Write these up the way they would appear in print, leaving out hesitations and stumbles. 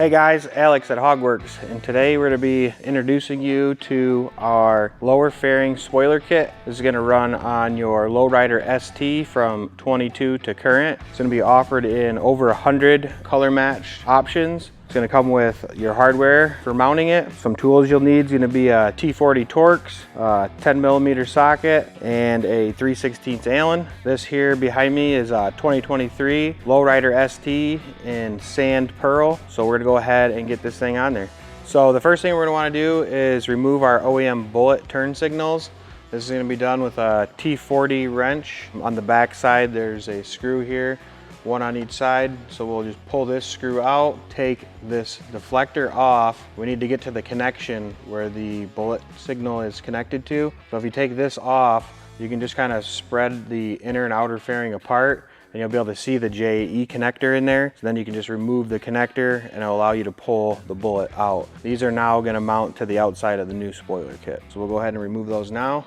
Hey guys, Alex at HOGWORKZ, and today we're going to be introducing you to our lower fairing spoiler kit. This is going to run on your Low Rider ST from 22 to current. It's going to be offered in over 100 color match options. It's going to come with your hardware for mounting it. Some tools you'll need is going to be a T40 Torx, a 10mm socket, and a 3/16 Allen. This here behind me is a 2023 Low Rider ST in sand pearl. So we're going to go ahead and get this thing on there. So the first thing we're going to want to do is remove our OEM bullet turn signals. This is going to be done with a T40 wrench. On the back side there's a screw here, one on each side. So we'll just pull this screw out, take this deflector off. We need to get to the connection where the bullet signal is connected to. So if you take this off, you can just kind of spread the inner and outer fairing apart, and you'll be able to see the JAE connector in there. So then you can just remove the connector and it'll allow you to pull the bullet out. These are now going to mount to the outside of the new spoiler kit. So we'll go ahead and remove those now.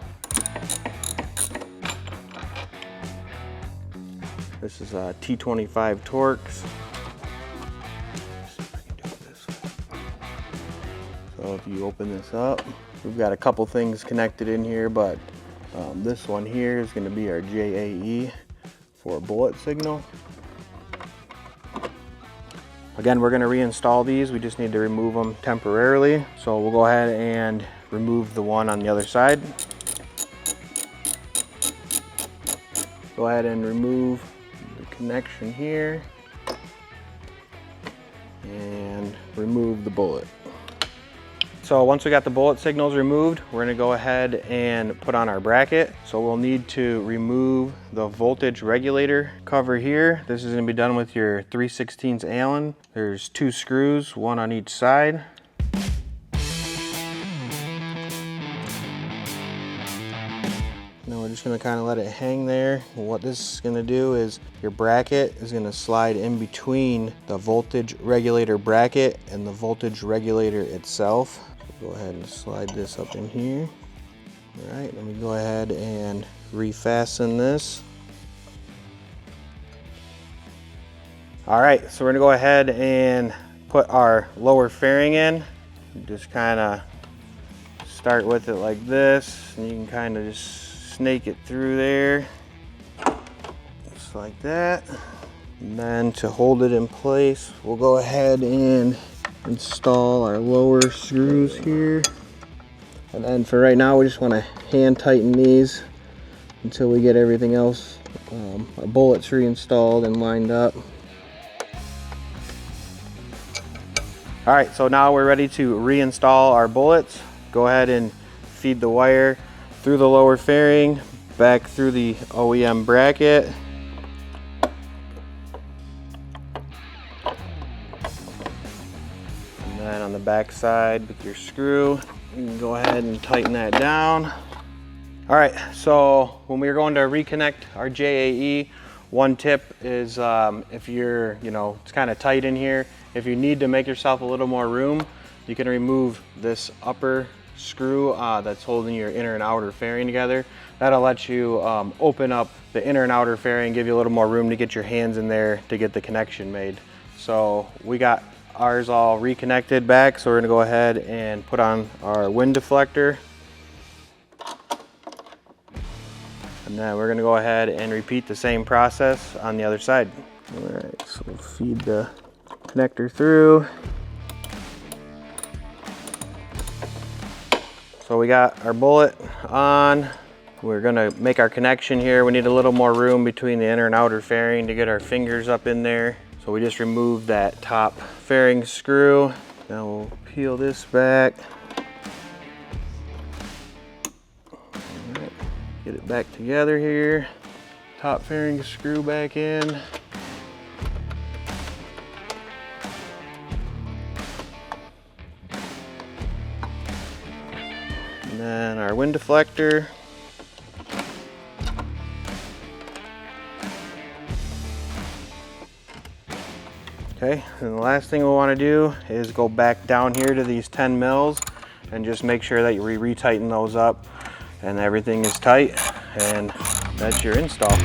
This is a T25 Torx. So if you open this up, we've got a couple things connected in here, but this one here is going to be our JAE for a bullet signal. Again, we're going to reinstall these. We just need to remove them temporarily. So we'll go ahead and remove the one on the other side. Go ahead and remove the connection here and remove the bullet. So once we got the bullet signals removed, we're going to go ahead and put on our bracket. So we'll need to remove the voltage regulator cover here. This is going to be done with your 3/16 Allen. There's 2 screws, one on each side. Now we're just going to kind of let it hang there. What this is going to do is your bracket is going to slide in between the voltage regulator bracket and the voltage regulator itself. Go ahead and slide this up in here. All right, let me go ahead and refasten this. All right, so we're going to go ahead and put our lower fairing in. Just kind of start with it like this, and you can kind of just snake it through there, just like that. And then to hold it in place, we'll go ahead and install our lower screws here. And then for right now, we just want to hand tighten these until we get everything else, our bullets reinstalled and lined up. All right, so now we're ready to reinstall our bullets. Go ahead and feed the wire through the lower fairing, back through the OEM bracket. And then on the back side with your screw, you can go ahead and tighten that down. All right, so when we're going to reconnect our JAE, one tip is if you're, it's kind of tight in here, if you need to make yourself a little more room, you can remove this upper screw that's holding your inner and outer fairing together. That'll let you open up the inner and outer fairing, give you a little more room to get your hands in there to get the connection made. So we got ours all reconnected back, so we're going to go ahead and put on our wind deflector. And then we're going to go ahead and repeat the same process on the other side. All right, so we'll feed the connector through. So we got our bullet on. We're going to make our connection here. We need a little more room between the inner and outer fairing to get our fingers up in there. So we just removed that top fairing screw. Now we'll peel this back. All right, get it back together here. Top fairing screw back in. And then our wind deflector. Okay, and the last thing we want to do is go back down here to these 10 mils and just make sure that you retighten those up and everything is tight, and that's your install.